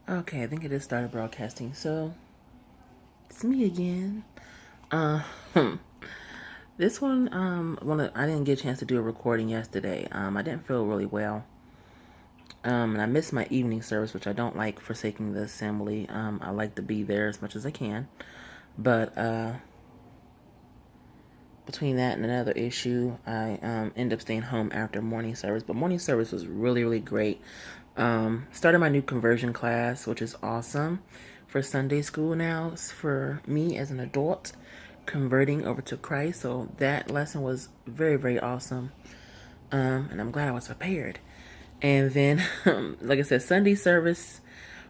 Okay, I think it just started broadcasting. So it's me again. Uh, this one, I didn't get a chance to do a recording yesterday. I didn't feel really well. And I missed my evening service, which I don't like forsaking the assembly. I like to be there as much as I can, but between that and another issue, I ended up staying home after morning service. But morning service was really, really great. Started my new conversion class, which is awesome for Sunday school now. It's for me as an adult converting over to Christ. So that lesson was very, very awesome. And I'm glad I was prepared. And then, like I said, Sunday service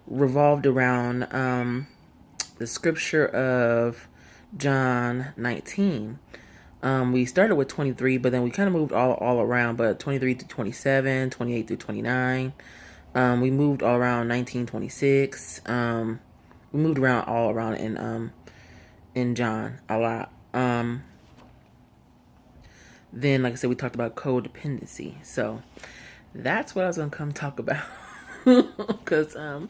revolved around the scripture of John 19. We started with 23, but then we kind of moved all around, but 23 to 27, 28 through 29. We moved all around 1926. We moved around all around in John a lot. Then, like I said, we talked about codependency. So that's what I was gonna come talk about. Because I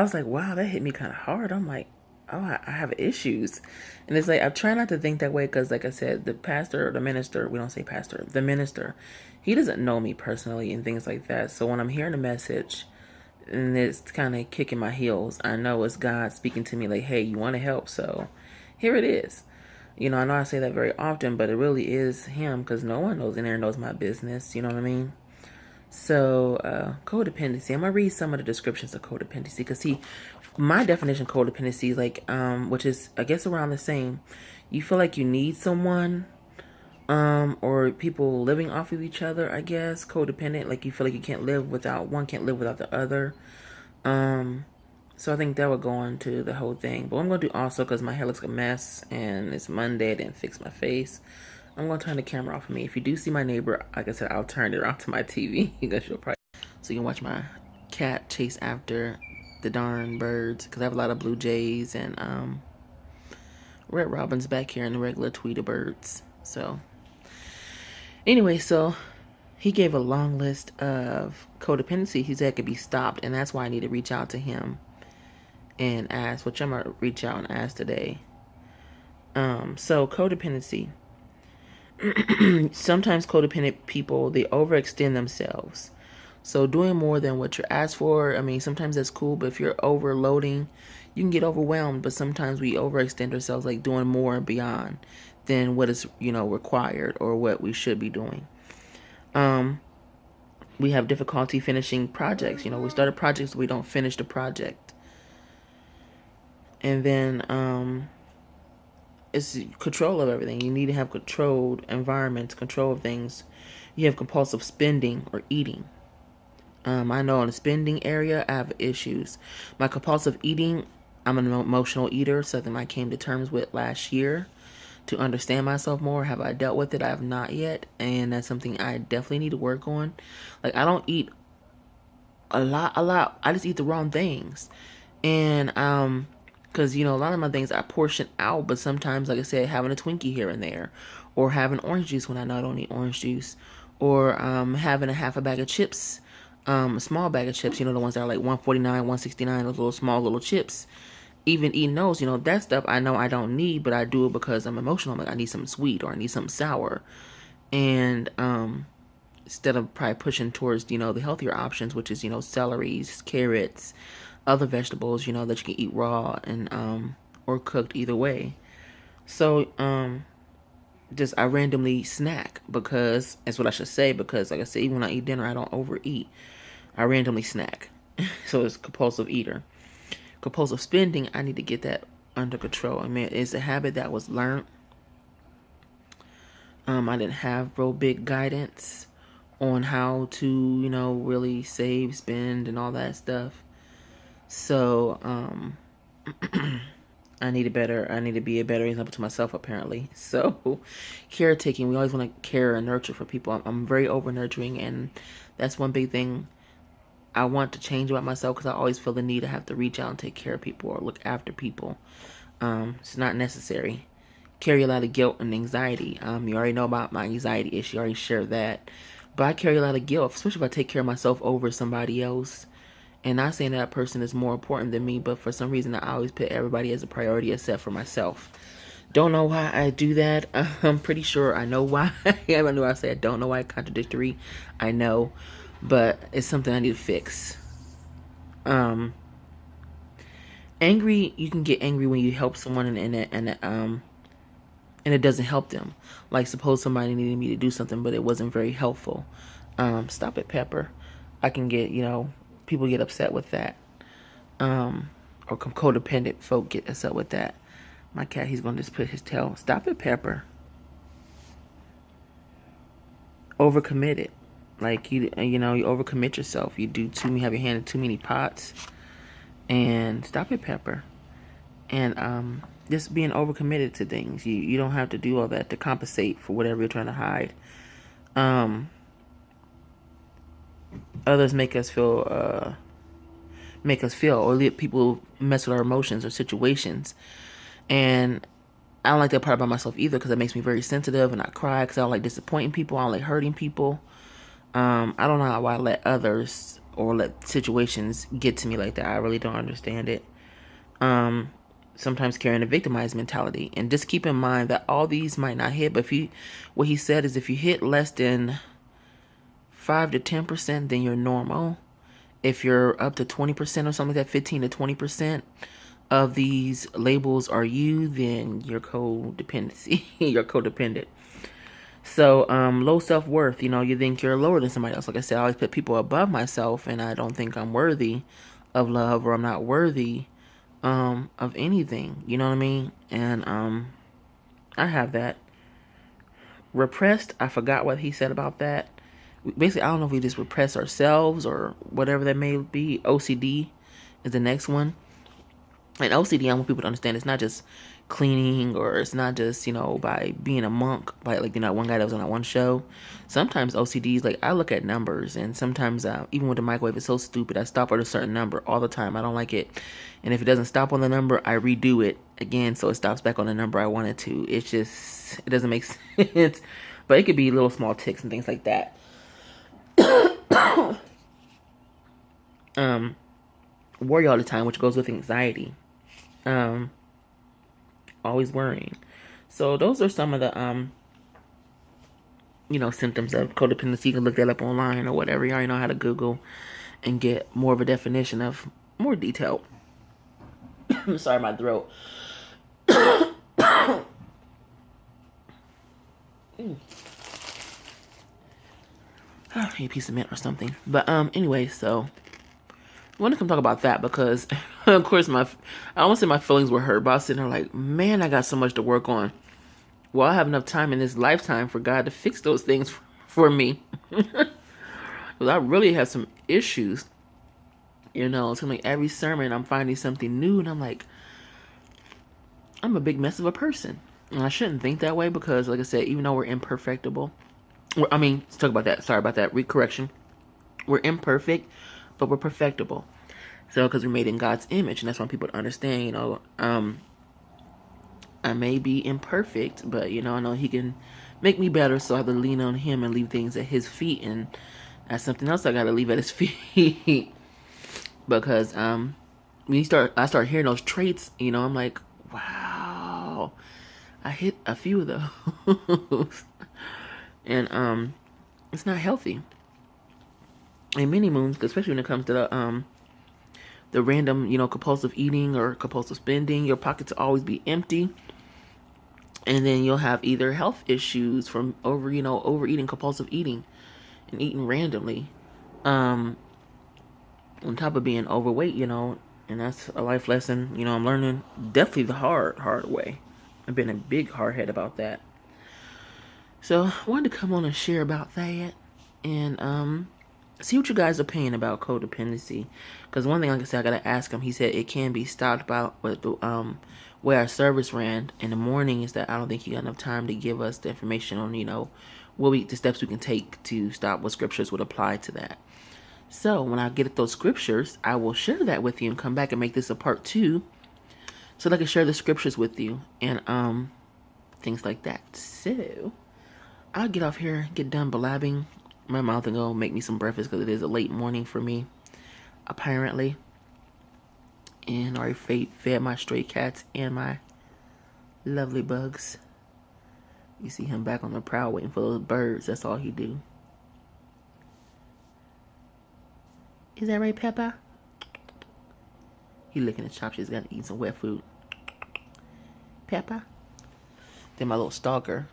was like, wow, that hit me kind of hard. I'm like, oh, I have issues. And it's like, I try not to think that way because, like I said, the pastor or the minister, we don't say pastor, the minister, he doesn't know me personally and things like that. So when I'm hearing a message and it's kind of kicking my heels, I know it's God speaking to me like, hey, you want to help? So here it is. You know, I know I say that very often, but it really is him because no one knows in there knows my business. You know what I mean? So, codependency. I'm gonna read some of the descriptions of codependency because, see, my definition of codependency is like, which is, I guess, around the same. You feel like you need someone, or people living off of each other. I guess codependent, like you feel like you can't live without one, can't live without the other. So I think that would go on to the whole thing. But what I'm gonna do also, because my hair looks like a mess and it's Monday, I didn't fix my face. I'm gonna turn the camera off of me. If you do see my neighbor, like I said, I'll turn it around to my TV because you'll probably so you can watch my cat chase after the darn birds because I have a lot of blue jays and red robins back here and the regular tweeter birds. So anyway, so he gave a long list of codependency he said could be stopped, and that's why I need to reach out to him and ask, which I'm gonna reach out and ask today. So codependency. Sometimes codependent people, they overextend themselves. So doing more than what you're asked for, I mean, sometimes that's cool, but if you're overloading, you can get overwhelmed. But sometimes we overextend ourselves, like doing more and beyond than what is, required or what we should be doing. We have difficulty finishing projects. We started projects, we don't finish the project. And then it's control of everything. You need to have controlled environments, control of things. You have compulsive spending or eating. I know in the spending area, I have issues. My compulsive eating, I'm an emotional eater, something I came to terms with last year to understand myself more. Have I dealt with it? I have not yet, and that's something I definitely need to work on. Like, I don't eat a lot. I just eat the wrong things. And because a lot of my things I portion out, but sometimes, like I said, having a Twinkie here and there, or having orange juice when I know I don't need orange juice, or having a half a bag of chips, a small bag of chips, the ones that are like 149, 169, those little small little chips. Even eating those, that stuff I know I don't need, but I do it because I'm emotional. I'm like, I need something sweet or I need something sour, and instead of probably pushing towards the healthier options, which is celeries, carrots, other vegetables that you can eat raw and or cooked, either way. So just I randomly snack, because that's what I should say, because like I said, even when I eat dinner, I don't overeat. I randomly snack. So it's compulsive eater. Compulsive spending, I need to get that under control. I mean, it's a habit that was learned. I didn't have real big guidance on how to, really save, spend, and all that stuff. So, I need to be a better example to myself, apparently. So, caretaking, we always want to care and nurture for people. I'm very over nurturing, and that's one big thing I want to change about myself, because I always feel the need to have to reach out and take care of people or look after people. It's not necessary. Carry a lot of guilt and anxiety. You already know about my anxiety issue. I already shared that. But I carry a lot of guilt, especially if I take care of myself over somebody else. And not saying that person is more important than me, but for some reason I always put everybody as a priority except for myself. Don't know why I do that. I'm pretty sure I know why. I knew I said don't know why. Contradictory. I know, but it's something I need to fix. Angry. You can get angry when you help someone and it doesn't help them. Like suppose somebody needed me to do something, but it wasn't very helpful. Stop it, Pepper. I can get people get upset with that. Or codependent folk get upset with that. My cat, he's going to just put his tail. Stop it, Pepper. Overcommitted. Like, you overcommit yourself. You have your hand in too many pots. And stop it, Pepper. And just being overcommitted to things. You don't have to do all that to compensate for whatever you're trying to hide. Others make us feel, or let people mess with our emotions or situations. And I don't like that part about myself either, because it makes me very sensitive, and I cry because I don't like disappointing people. I don't like hurting people. I don't know why I let others or let situations get to me like that. I really don't understand it. Sometimes carrying a victimized mentality, and just keep in mind that all these might not hit. But what he said is, if you hit less than 5 to 10%, then you're normal. If you're up to 20% or something like that, 15 to 20% of these labels are you, then you're codependency. You're codependent. So, low self-worth, you think you're lower than somebody else. Like I said, I always put people above myself, and I don't think I'm worthy of love, or I'm not worthy, of anything. You know what I mean? And, I have that. Repressed, I forgot what he said about that. Basically, I don't know if we just repress ourselves or whatever that may be. OCD is the next one. And OCD, I want people to understand, it's not just cleaning, or it's not just, by being a monk, by like, one guy that was on that one show. Sometimes OCD is like, I look at numbers, and sometimes, even with the microwave, it's so stupid. I stop at a certain number all the time. I don't like it. And if it doesn't stop on the number, I redo it again, so it stops back on the number I want it to. It doesn't make sense. But it could be little small ticks and things like that. Worry all the time, which goes with anxiety. Always worrying. So those are some of the symptoms of codependency. You can look that up online or whatever. You already know how to Google and get more of a definition of more detailed. I'm sorry, my throat. I need a piece of mint or something. But anyway, so I want to come talk about that because, of course, I almost say my feelings were hurt, but I was sitting there like, man, I got so much to work on. Well, I have enough time in this lifetime for God to fix those things for me. Because I really have some issues. It's like every sermon I'm finding something new, and I'm like, I'm a big mess of a person. And I shouldn't think that way because, like I said, even though we're imperfectible, let's talk about that. Sorry about that. Correction. We're imperfect, but we're perfectible. So, because we're made in God's image, and that's why people understand, I may be imperfect, but, I know He can make me better, so I have to lean on Him and leave things at His feet, and that's something else I got to leave at His feet. Because, when I start hearing those traits, I'm like, wow, I hit a few of those. And, it's not healthy. And many moons, especially when it comes to the random, compulsive eating or compulsive spending, your pockets will always be empty. And then you'll have either health issues from overeating, compulsive eating, and eating randomly. On top of being overweight, and that's a life lesson, I'm learning definitely the hard way. I've been a big hardhead about that. So I wanted to come on and share about that. And, see what you guys are opinion about codependency. Because one thing, like I said, I gotta ask him. He said it can be stopped by the way our service ran in the morning. Is that I don't think he got enough time to give us the information on the steps we can take to stop. What scriptures would apply to that. So when I get at those scriptures, I will share that with you and come back and make this a part 2, so that I can share the scriptures with you and things like that. So I'll get off here, get done blabbing my mouth, and go make me some breakfast because it is a late morning for me. apparently. And already fed my stray cats and my lovely bugs. You see him back on the prowl waiting for those birds. That's all he do. Is that right, Peppa? He licking his chops. He's gonna eat some wet food. Peppa. Then my little stalker.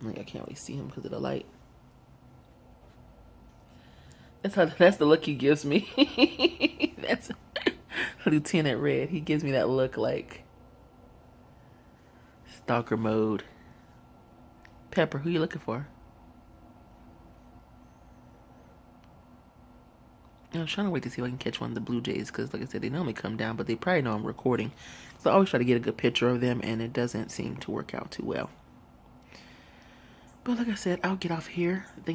Like, I can't really see him because of the light. That's the look he gives me. That's Lieutenant Red. He gives me that look like stalker mode. Pepper, who you looking for? And I'm trying to wait to see if I can catch one of the blue jays because, like I said, they normally come down, but they probably know I'm recording. So I always try to get a good picture of them, and it doesn't seem to work out too well. But like I said, I'll get off here. Thank